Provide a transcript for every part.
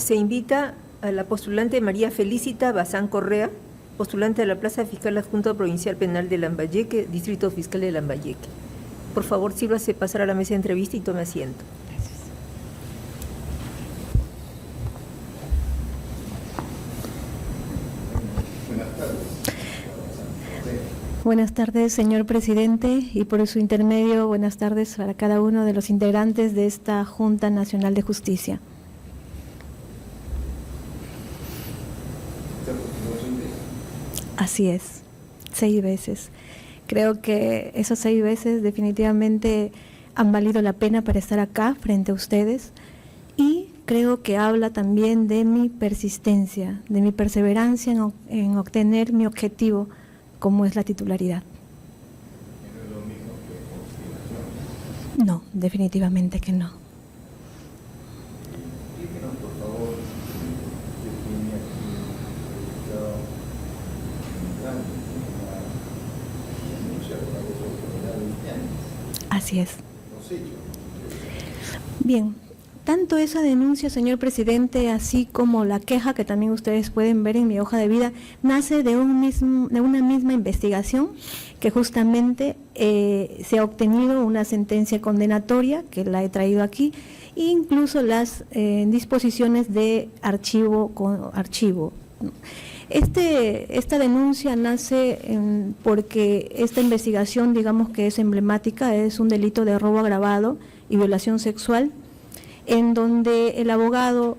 Se invita a la postulante María Felicita Bazán Correa, postulante de la Plaza Fiscal Adjunto Provincial Penal de Lambayeque, Distrito Fiscal de Lambayeque. Por favor, sírvase pasar a la mesa de entrevista y tome asiento. Buenas tardes, señor presidente, y por su intermedio, buenas tardes para cada uno de los integrantes de esta Junta Nacional de Justicia. Así es, 6 veces. Creo que esas 6 veces definitivamente han valido la pena para estar acá frente a ustedes, y creo que habla también de mi persistencia, de mi perseverancia en obtener mi objetivo, como es la titularidad. ¿No es lo mismo que conspiración? No, definitivamente que no. Díganos, por favor, qué tiene aquí registrado en trámite una denuncia por abuso de autoridad de 20 años. Así es. Los hechos. Bien, tanto esa denuncia, señor presidente, así como la queja que también ustedes pueden ver en mi hoja de vida, nace de una misma investigación que justamente se ha obtenido una sentencia condenatoria, que la he traído aquí, e incluso las disposiciones de archivo con archivo. Esta denuncia nace porque esta investigación, digamos que es emblemática, es un delito de robo agravado y violación sexual, en donde el abogado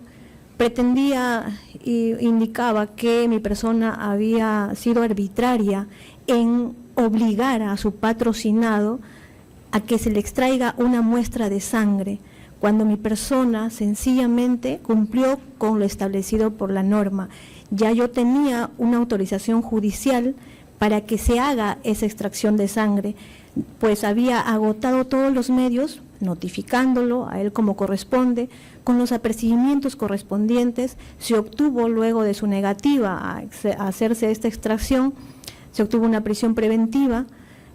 pretendía e indicaba que mi persona había sido arbitraria en obligar a su patrocinado a que se le extraiga una muestra de sangre, cuando mi persona sencillamente cumplió con lo establecido por la norma. Ya yo tenía una autorización judicial para que se haga esa extracción de sangre, pues había agotado todos los medios, notificándolo a él como corresponde, con los apercibimientos correspondientes. Se obtuvo, luego de su negativa a hacerse esta extracción, se obtuvo una prisión preventiva.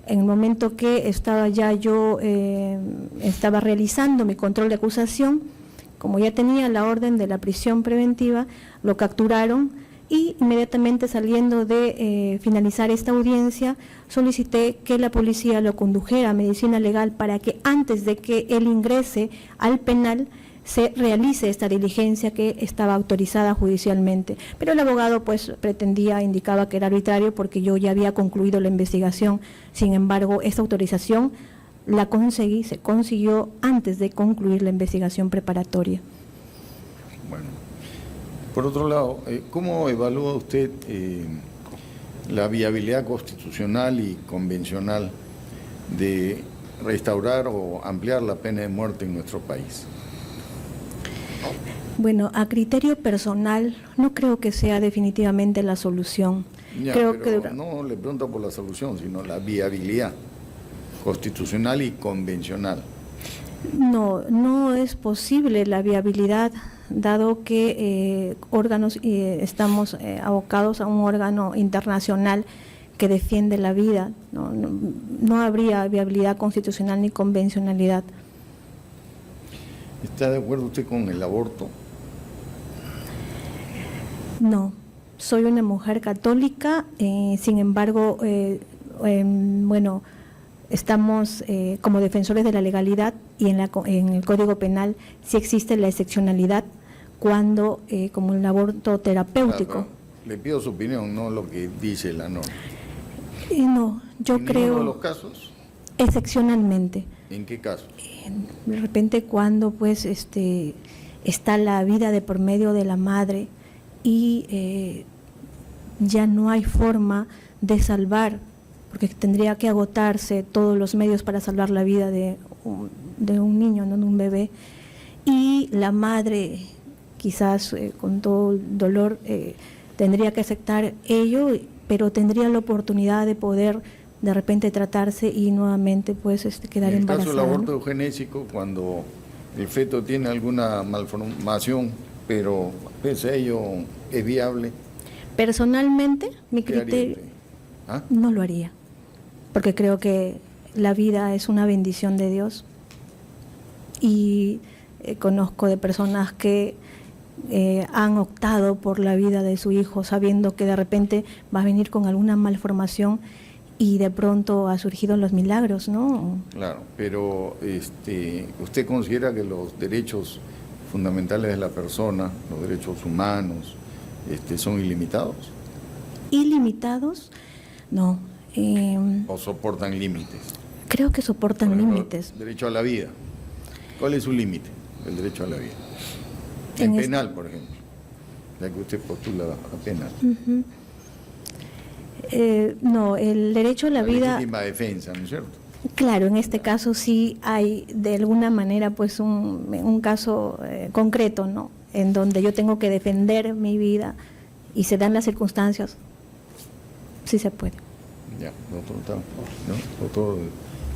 En el momento que estaba ya yo estaba realizando mi control de acusación, como ya tenía la orden de la prisión preventiva, lo capturaron, y inmediatamente saliendo de finalizar esta audiencia, solicité que la policía lo condujera a medicina legal para que antes de que él ingrese al penal se realice esta diligencia que estaba autorizada judicialmente. Pero el abogado pues indicaba que era arbitrario porque yo ya había concluido la investigación. Sin embargo, esta autorización se consiguió antes de concluir la investigación preparatoria. Bueno, por otro lado, ¿cómo evalúa usted la viabilidad constitucional y convencional de restaurar o ampliar la pena de muerte en nuestro país? Bueno, a criterio personal, no creo que sea definitivamente la solución. Ya, creo pero que no le pregunto por la solución, sino la viabilidad constitucional y convencional. No es posible la viabilidad, dado que estamos abocados a un órgano internacional que defiende la vida. No habría viabilidad constitucional ni convencionalidad. ¿Está de acuerdo usted con el aborto? No, soy una mujer católica, sin embargo, bueno, estamos como defensores de la legalidad, y en el Código Penal sí existe la excepcionalidad cuando, como el aborto terapéutico. Claro, le pido su opinión, no lo que dice la norma. No, yo ¿En creo… ninguno de los casos? Excepcionalmente. ¿En qué casos? De repente cuando pues está la vida de por medio de la madre y ya no hay forma de salvar, porque tendría que agotarse todos los medios para salvar la vida de un niño, no de un bebé, y la madre quizás con todo el dolor tendría que aceptar ello, pero tendría la oportunidad de poder de repente tratarse y nuevamente pues quedar embarazada. En el caso del aborto eugenésico, cuando el feto tiene alguna malformación, pero pese a ello es viable. Personalmente, mi criterio, no lo haría, porque creo que la vida es una bendición de Dios, y conozco de personas que han optado por la vida de su hijo, sabiendo que de repente va a venir con alguna malformación y de pronto ha surgido los milagros, ¿no? Claro, pero ¿usted considera que los derechos fundamentales de la persona, los derechos humanos, son ilimitados? ¿Ilimitados? No. ¿O soportan límites? Creo que soportan Por ejemplo, límites. Derecho a la vida. ¿Cuál es su límite? El derecho a la vida. En En penal, por ejemplo, ya que usted postula a penal. Uh-huh. No, el derecho a la vida... Legítima defensa, ¿no es cierto? Claro, en este caso sí hay de alguna manera pues un caso concreto, ¿no? En donde yo tengo que defender mi vida y se dan las circunstancias, sí se puede. Ya, doctor Otavo, ¿no? Doctor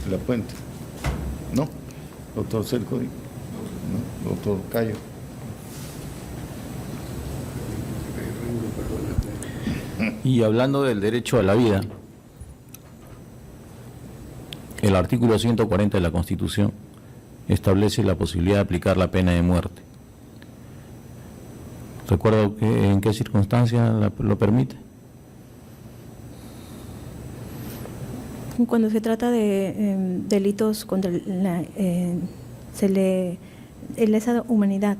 de la Puente, ¿no? Doctor Cerco, ¿no? Doctor Cayo. Y hablando del derecho a la vida, el artículo 140 de la Constitución establece la posibilidad de aplicar la pena de muerte. ¿Recuerda en qué circunstancia lo permite? Cuando se trata de delitos contra la lesa humanidad.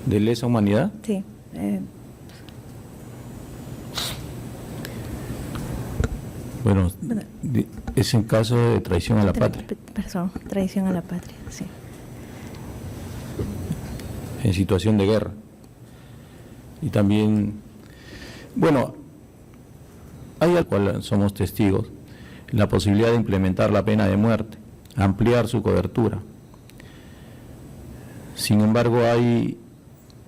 ¿De lesa humanidad? Sí. Bueno, es en caso de traición a la patria. Perdón, traición a la patria, sí. En situación de guerra. Y también, bueno, hay al cual somos testigos, la posibilidad de implementar la pena de muerte, ampliar su cobertura. Sin embargo, hay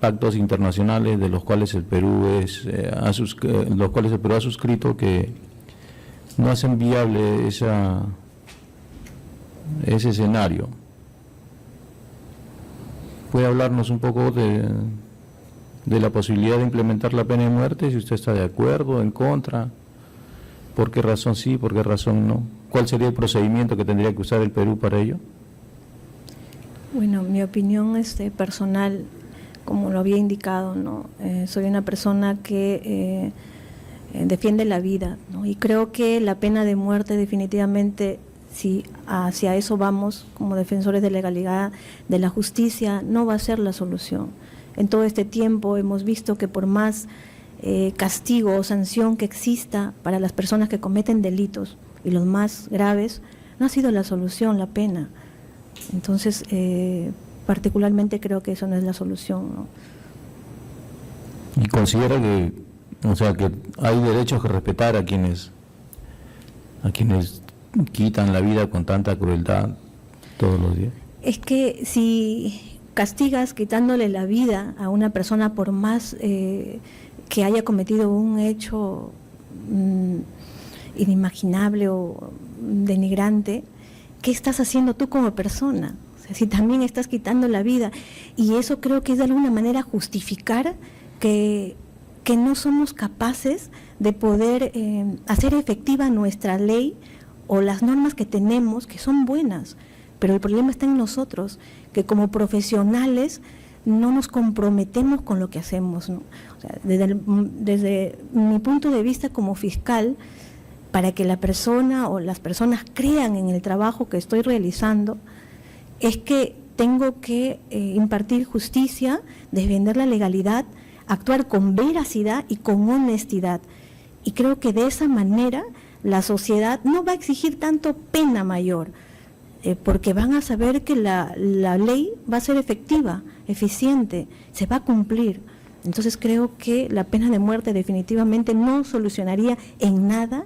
pactos internacionales de los cuales el Perú ha suscrito que no hacen viable ese escenario. ¿Puede hablarnos un poco de la posibilidad de implementar la pena de muerte? Si usted está de acuerdo, en contra, ¿por qué razón sí, por qué razón no? ¿Cuál sería el procedimiento que tendría que usar el Perú para ello? Bueno, mi opinión personal, como lo había indicado, ¿no? Soy una persona que defiende la vida, ¿no? Y creo que la pena de muerte definitivamente, si hacia eso vamos como defensores de legalidad, de la justicia, no va a ser la solución. En todo este tiempo hemos visto que por más castigo o sanción que exista para las personas que cometen delitos, y los más graves, no ha sido la solución la pena. Entonces, particularmente creo que eso no es la solución, ¿no? ¿Y considera que, que hay derechos que respetar a quienes quitan la vida con tanta crueldad todos los días? Es que si castigas quitándole la vida a una persona por más que haya cometido un hecho inimaginable o denigrante, ¿qué estás haciendo tú como persona? O sea, si también estás quitando la vida, y eso creo que es de alguna manera justificar que no somos capaces de poder hacer efectiva nuestra ley o las normas que tenemos, que son buenas, pero el problema está en nosotros, que como profesionales no nos comprometemos con lo que hacemos, ¿no? O sea, desde mi punto de vista como fiscal, para que la persona o las personas crean en el trabajo que estoy realizando, es que tengo que impartir justicia, defender la legalidad, actuar con veracidad y con honestidad. Y creo que de esa manera la sociedad no va a exigir tanto pena mayor, porque van a saber que la ley va a ser efectiva, eficiente, se va a cumplir. Entonces creo que la pena de muerte definitivamente no solucionaría en nada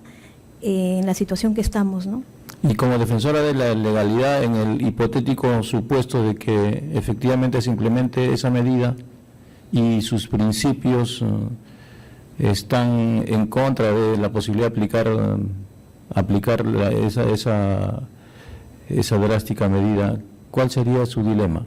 en la situación que estamos, ¿no? Y como defensora de la legalidad, en el hipotético supuesto de que efectivamente se implemente esa medida y sus principios están en contra de la posibilidad de aplicar esa drástica medida, ¿cuál sería su dilema?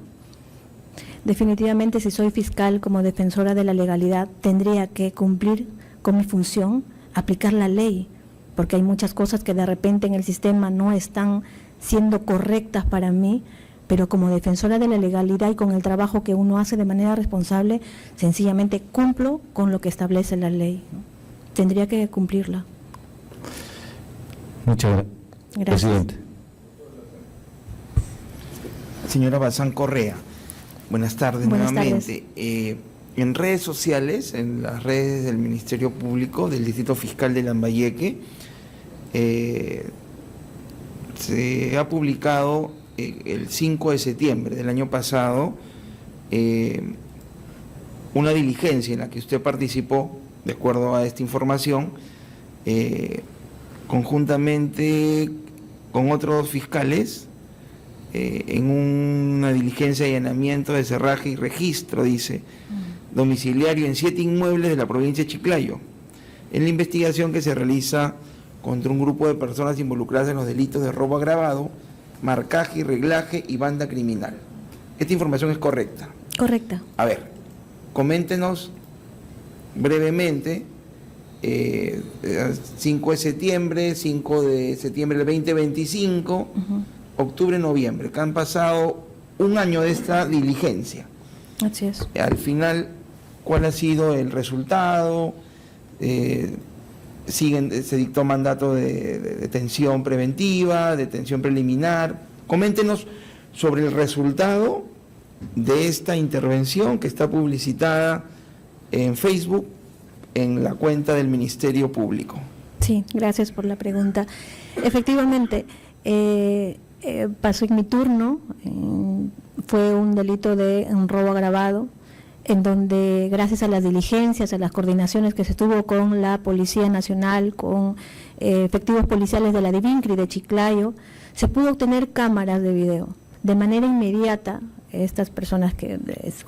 Definitivamente, si soy fiscal como defensora de la legalidad, tendría que cumplir con mi función, aplicar la ley, porque hay muchas cosas que de repente en el sistema no están siendo correctas para mí, pero como defensora de la legalidad y con el trabajo que uno hace de manera responsable, sencillamente cumplo con lo que establece la ley, ¿no? Tendría que cumplirla. Muchas Gracias. Presidente. Señora Bazán Correa, buenas tardes Buenas nuevamente. En redes sociales, en las redes del Ministerio Público, del Distrito Fiscal de Lambayeque, se ha publicado el 5 de septiembre del año pasado una diligencia en la que usted participó, de acuerdo a esta información, conjuntamente con otros fiscales, en una diligencia de allanamiento de cerraje y registro, dice, domiciliario en 7 inmuebles de la provincia de Chiclayo, en la investigación que se realiza contra un grupo de personas involucradas en los delitos de robo agravado, marcaje y reglaje y banda criminal. ¿Esta información es correcta? Correcta. A ver, coméntenos brevemente, 5 de septiembre del 2025, octubre, noviembre, que han pasado un año de esta diligencia. Así es. Al final, ¿cuál ha sido el resultado? Se dictó mandato de detención preventiva, detención preliminar. Coméntenos sobre el resultado de esta intervención que está publicitada en Facebook, en la cuenta del Ministerio Público. Sí, gracias por la pregunta. Efectivamente, pasó en mi turno, fue un delito de un robo agravado, en donde gracias a las diligencias, a las coordinaciones que se tuvo con la Policía Nacional, con efectivos policiales de la DIVINCRI de Chiclayo, se pudo obtener cámaras de video. De manera inmediata, estas personas que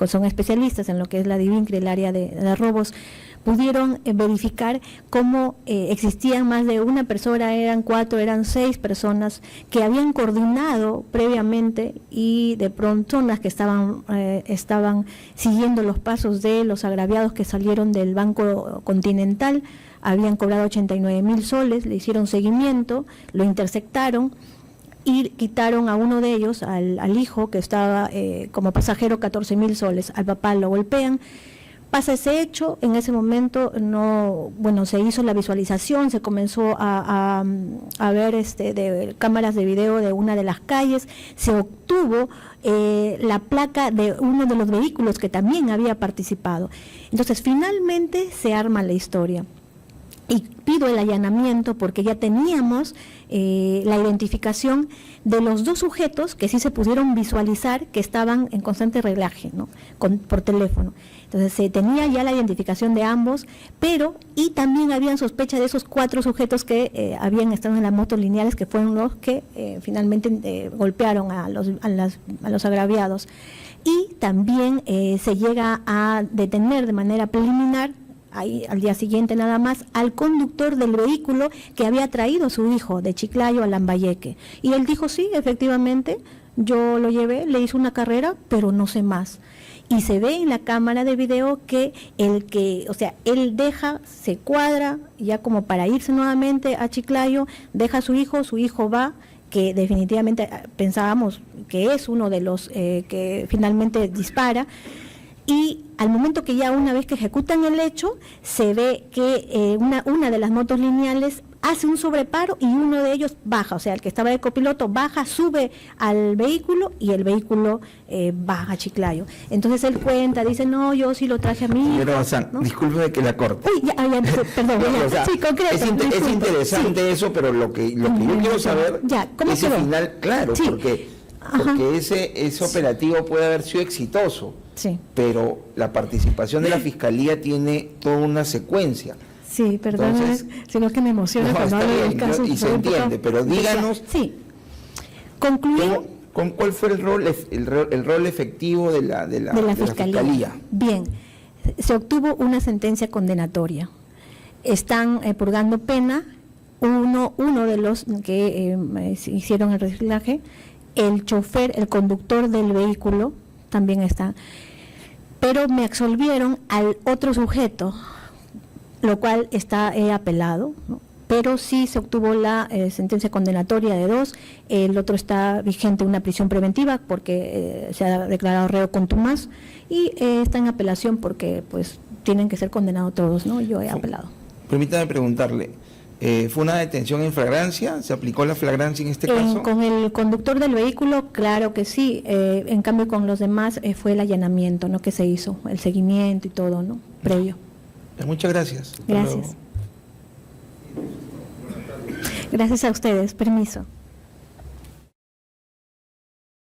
son especialistas en lo que es la DIVINCRI, el área de robos, pudieron verificar cómo existían más de una persona, eran 4, eran 6 personas que habían coordinado previamente y de pronto son las que estaban siguiendo los pasos de los agraviados que salieron del Banco Continental, habían cobrado 89.000 soles, le hicieron seguimiento, lo interceptaron y quitaron a uno de ellos, al hijo que estaba como pasajero, 14.000 soles, al papá lo golpean. Pasa ese hecho, en ese momento se hizo la visualización, se comenzó a ver de cámaras de video de una de las calles, se obtuvo la placa de uno de los vehículos que también había participado. Entonces, finalmente se arma la historia. Y pido el allanamiento porque ya teníamos la identificación de los 2 sujetos que sí se pudieron visualizar que estaban en constante reglaje, ¿no? Por teléfono. Entonces se tenía ya la identificación de ambos, y también habían sospecha de esos 4 sujetos que habían estado en las motos lineales, que fueron los que finalmente golpearon a los agraviados. Y también se llega a detener de manera preliminar, ahí al día siguiente nada más, al conductor del vehículo que había traído a su hijo de Chiclayo a Lambayeque. Y él dijo, sí, efectivamente, yo lo llevé, le hice una carrera, pero no sé más. Y se ve en la cámara de video que él se cuadra, ya como para irse nuevamente a Chiclayo, deja a su hijo va, que definitivamente pensábamos que es uno de los que finalmente dispara. Y al momento que ya una vez que ejecutan el hecho, se ve que una de las motos lineales hace un sobreparo y uno de ellos baja, o sea, el que estaba de copiloto baja, sube al vehículo y el vehículo baja a Chiclayo. Entonces él cuenta, dice, no, yo sí lo traje a mí. Señora Bazán, ¿no? Disculpe que la corte. Uy, perdón, no, o sea, sí, concreto. Es interesante sí. Eso, pero lo que yo quiero saber es el final, claro, sí. porque ese operativo puede haber sido exitoso, sí, pero la participación de la Fiscalía tiene toda una secuencia. Sí, perdón, sino que me emociona cuando hablo del caso. Y se entiende, pero díganos, sí. Concluir. ¿Cuál fue el rol efectivo de la Fiscalía? Bien, se obtuvo una sentencia condenatoria. Están purgando pena uno de los que hicieron el reciclaje, el chofer, el conductor del vehículo también está, pero me absolvieron al otro sujeto, lo cual está apelado, ¿no? pero sí se obtuvo la sentencia condenatoria de 2, el otro está vigente una prisión preventiva porque se ha declarado reo contumaz y está en apelación porque pues tienen que ser condenados todos, ¿no? Yo he apelado. Permítame preguntarle, ¿fue una detención en flagrancia? ¿Se aplicó la flagrancia en este caso? Con el conductor del vehículo, claro que sí, en cambio con los demás fue el allanamiento, ¿no? Que se hizo, el seguimiento y todo, ¿no? Previo. Muchas gracias. Hasta Gracias. luego. Gracias a ustedes, permiso.